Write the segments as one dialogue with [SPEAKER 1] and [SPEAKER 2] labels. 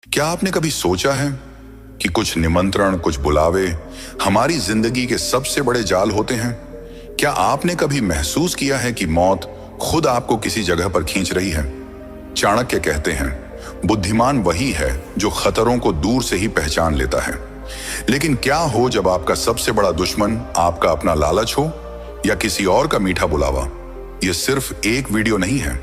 [SPEAKER 1] क्या आपने कभी सोचा है कि कुछ निमंत्रण, कुछ बुलावे हमारी जिंदगी के सबसे बड़े जाल होते हैं? क्या आपने कभी महसूस किया है कि मौत खुद आपको किसी जगह पर खींच रही है? चाणक्य कहते हैं, बुद्धिमान वही है जो खतरों को दूर से ही पहचान लेता है। लेकिन क्या हो जब आपका सबसे बड़ा दुश्मन आपका अपना लालच हो या किसी और का मीठा बुलावा? यह सिर्फ एक वीडियो नहीं है,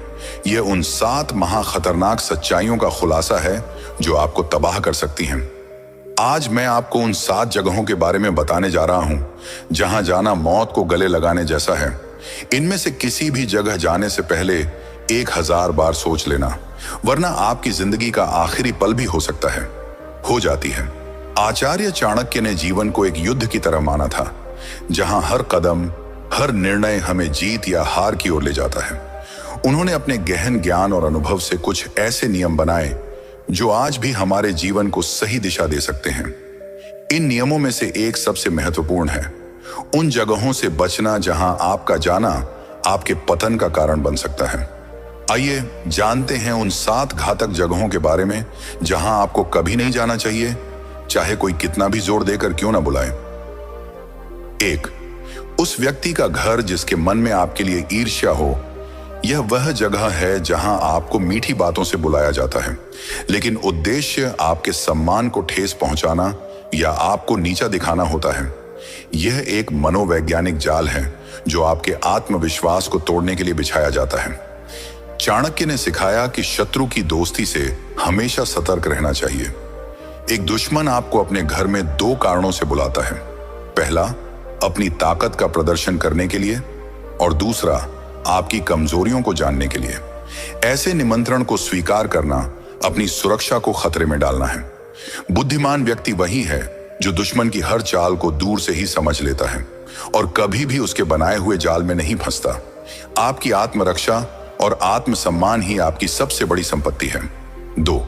[SPEAKER 1] यह उन 7 महाखतरनाक सच्चाइयों का खुलासा है जो आपको तबाह कर सकती हैं। आज मैं आपको उन 7 जगहों के बारे में बताने जा रहा हूं जहां जाना मौत को गले लगाने जैसा है। इनमें से किसी भी जगह जाने से पहले 1000 बार सोच लेना, वरना आपकी जिंदगी का आखिरी पल भी हो सकता है, हो जाती है। आचार्य चाणक्य ने जीवन को एक युद्ध की तरह माना था, जहां हर कदम, हर निर्णय हमें जीत या हार की ओर ले जाता है। उन्होंने अपने गहन ज्ञान और अनुभव से कुछ ऐसे नियम बनाए जो आज भी हमारे जीवन को सही दिशा दे सकते हैं। इन नियमों में से एक सबसे महत्वपूर्ण है, उन जगहों से बचना जहां आपका जाना आपके पतन का कारण बन सकता है। आइए जानते हैं उन 7 घातक जगहों के बारे में जहां आपको कभी नहीं जाना चाहिए, चाहे कोई कितना भी जोर देकर क्यों ना बुलाए। 1, उस व्यक्ति का घर जिसके मन में आपके लिए ईर्ष्या हो। यह वह जगह है जहां आपको मीठी बातों से बुलाया जाता है, लेकिन उद्देश्य आपके सम्मान को ठेस पहुंचाना या आपको नीचा दिखाना होता है। यह एक मनोवैज्ञानिक जाल है जो आपके आत्मविश्वास को तोड़ने के लिए बिछाया जाता है। चाणक्य ने सिखाया कि शत्रु की दोस्ती से हमेशा सतर्क रहना चाहिए। एक दुश्मन आपको अपने घर में 2 कारणों से बुलाता है। पहला, अपनी ताकत का प्रदर्शन करने के लिए, और दूसरा, आपकी कमजोरियों को जानने के लिए। ऐसे निमंत्रण को स्वीकार करना अपनी सुरक्षा को खतरे में डालना है। बुद्धिमान व्यक्ति वही है जो दुश्मन की हर चाल को दूर से ही समझ लेता है और कभी भी उसके बनाए हुए जाल में नहीं फंसता। आपकी आत्मरक्षा और आत्मसम्मान ही आपकी सबसे बड़ी संपत्ति है। 2,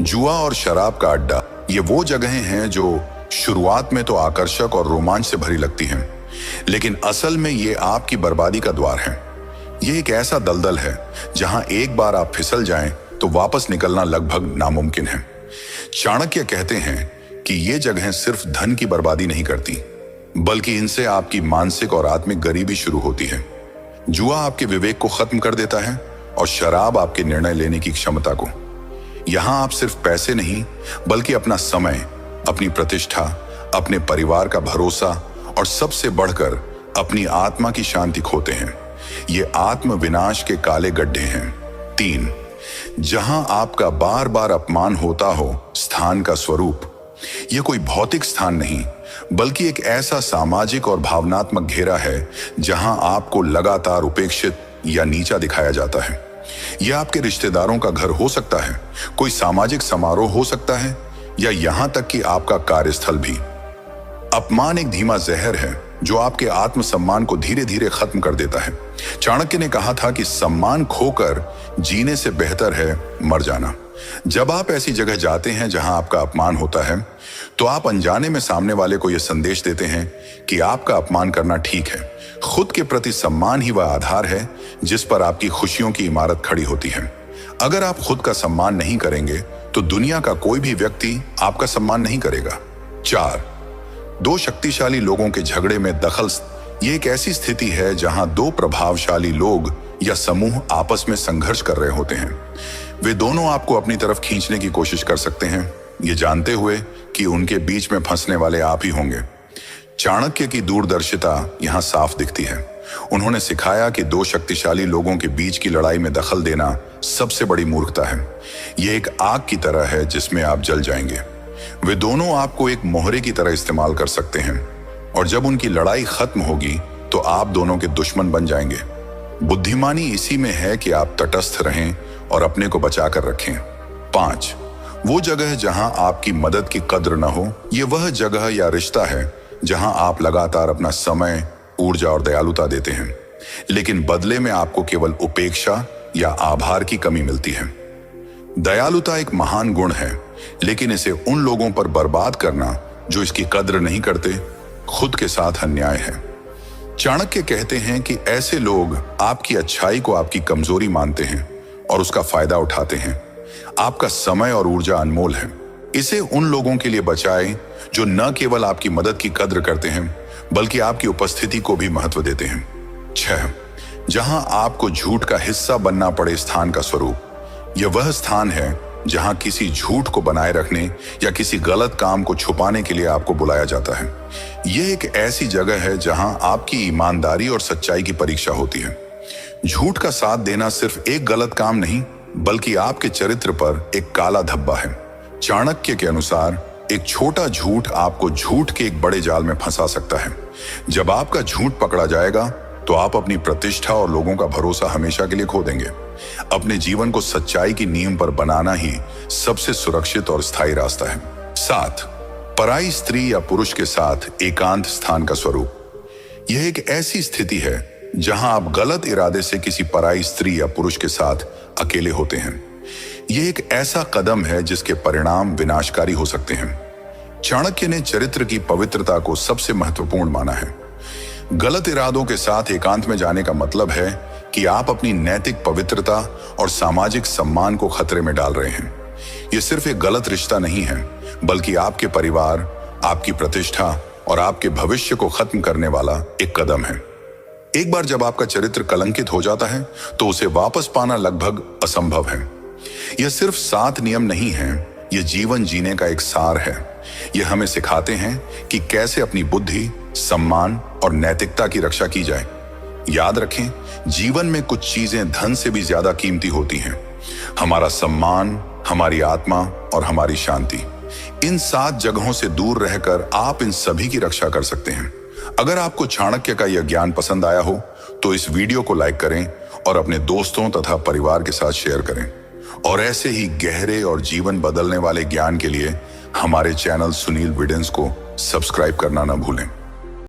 [SPEAKER 1] जुआ और शराब का अड्डा। ये वो जगहें हैं जो शुरुआत में तो आकर्षक और रोमांच से भरी लगती हैं, लेकिन असल में ये आपकी बर्बादी का द्वार है। ये एक ऐसा दलदल है जहां एक बार आप फिसल जाएं तो वापस निकलना लगभग नामुमकिन है। चाणक्य कहते हैं कि ये जगहें सिर्फ धन की बर्बादी नहीं करती, बल्कि इनसे आपकी मानसिक और आत्मिक गरीबी शुरू होती है। जुआ आपके विवेक को खत्म कर देता है और शराब आपके निर्णय लेने की क्षमता को। यहां आप सिर्फ पैसे नहीं, बल्कि अपना समय, अपनी प्रतिष्ठा, अपने परिवार का भरोसा और सबसे बढ़कर अपनी आत्मा की शांति खोते हैं। ये आत्म विनाश के काले गड्ढे हैं। 3, जहां आपका बार बार अपमान होता हो स्थान का स्वरूप। यह कोई भौतिक स्थान नहीं, बल्कि एक ऐसा सामाजिक और भावनात्मक घेरा है जहां आपको लगातार उपेक्षित या नीचा दिखाया जाता है। यह आपके रिश्तेदारों का घर हो सकता है, कोई सामाजिक समारोह हो सकता है, या यहां तक कि आपका कार्यस्थल भी। अपमान एक धीमा जहर है जो आपके आत्मसम्मान को धीरे धीरे खत्म कर देता है। चाणक्य ने कहा था कि सम्मान खोकर जीने से बेहतर है मर जाना। जब आप ऐसी जगह जाते हैं जहां आपका अपमान होता है, तो आप अनजाने में सामने वाले को यह संदेश देते हैं कि आपका अपमान करना ठीक है। खुद के प्रति सम्मान ही वह आधार है जिस पर आपकी खुशियों की इमारत खड़ी होती है। अगर आप खुद का सम्मान नहीं करेंगे तो दुनिया का कोई भी व्यक्ति आपका सम्मान नहीं करेगा। 4, 2 शक्तिशाली लोगों के झगड़े में दखल। ये एक ऐसी स्थिति है जहां 2 प्रभावशाली लोग या समूह आपस में संघर्ष कर रहे होते हैं। वे दोनों आपको अपनी तरफ खींचने की कोशिश कर सकते हैं, ये जानते हुए कि उनके बीच में फंसने वाले आप ही होंगे। चाणक्य की दूरदर्शिता यहां साफ दिखती है। उन्होंने सिखाया कि 2 शक्तिशाली लोगों के बीच की लड़ाई में दखल देना सबसे बड़ी मूर्खता है। यह एक आग की तरह है जिसमें आप जल जाएंगे। वे दोनों आपको एक मोहरे की तरह इस्तेमाल कर सकते हैं, और जब उनकी लड़ाई खत्म होगी तो आप दोनों के दुश्मन बन जाएंगे। बुद्धिमानी इसी में है कि आप तटस्थ रहें और अपने को बचा कर रखें। 5, वो जगह जहां आपकी मदद की कद्र न हो। यह वह जगह या रिश्ता है जहां आप लगातार अपना समय, ऊर्जा और दयालुता देते हैं, लेकिन बदले में आपको केवल उपेक्षा या आभार की कमी मिलती है। दयालुता एक महान गुण है, लेकिन इसे उन लोगों पर बर्बाद करना जो इसकी कद्र नहीं करते, खुद के साथ अन्याय है। चाणक्य कहते हैं कि ऐसे लोग आपकी अच्छाई को आपकी कमजोरी मानते हैं और उसका फायदा उठाते हैं। आपका समय और ऊर्जा अनमोल है। इसे उन लोगों के लिए बचाएं जो न केवल आपकी मदद की कद्र करते हैं बल्कि आपकी उपस्थिति को भी महत्व देते हैं। 6. जहां आपको झूठ का हिस्सा बनना पड़े स्थान का स्वरूप। यह वह स्थान है जहां किसी झूठ को बनाए रखने या किसी गलत काम को छुपाने के लिए आपको बुलाया जाता है। यह एक ऐसी जगह है जहां आपकी ईमानदारी और सच्चाई की परीक्षा होती है। झूठ का साथ देना सिर्फ एक गलत काम नहीं बल्कि आपके चरित्र पर एक काला धब्बा है। चाणक्य के अनुसार एक छोटा झूठ आपको झूठ के एक बड़े जाल में फंसा सकता है। जब आपका झूठ पकड़ा जाएगा तो आप अपनी प्रतिष्ठा और लोगों का भरोसा हमेशा के लिए खो देंगे। अपने जीवन को सच्चाई की नींव पर बनाना ही सबसे सुरक्षित और स्थायी रास्ता है। 7. पराई स्त्री या पुरुष के साथ एकांत स्थान का स्वरूप। यह एक ऐसी स्थिति है जहां आप गलत इरादे से किसी पराई स्त्री या पुरुष के साथ अकेले होते हैं। यह एक ऐसा कदम है जिसके परिणाम विनाशकारी हो सकते हैं। चाणक्य ने चरित्र की पवित्रता को सबसे महत्वपूर्ण माना है। गलत इरादों के साथ एकांत में जाने का मतलब है कि आप अपनी नैतिक पवित्रता और सामाजिक सम्मान को खतरे में डाल रहे हैं। यह सिर्फ एक गलत रिश्ता नहीं है बल्कि आपके परिवार, आपकी प्रतिष्ठा और आपके भविष्य को खत्म करने वाला एक कदम है। एक बार जब आपका चरित्र कलंकित हो जाता है तो उसे वापस पाना लगभग असंभव है। यह सिर्फ 7 नियम नहीं है, यह जीवन जीने का एक सार है। यह हमें सिखाते हैं कि कैसे अपनी बुद्धि, सम्मान और नैतिकता की रक्षा की जाए। याद रखें, जीवन में कुछ चीजें धन से भी ज्यादा कीमती होती हैं। हमारा सम्मान, हमारी आत्मा और हमारी शांति। इन 7 जगहों से दूर रहकर आप इन सभी की रक्षा कर सकते हैं। अगर आपको चाणक्य का यह ज्ञान पसंद आया हो तो इस वीडियो को लाइक करें और अपने दोस्तों तथा परिवार के साथ शेयर करें। और ऐसे ही गहरे और जीवन बदलने वाले ज्ञान के लिए हमारे चैनल सुनील विडेंस को सब्सक्राइब करना न भूलें।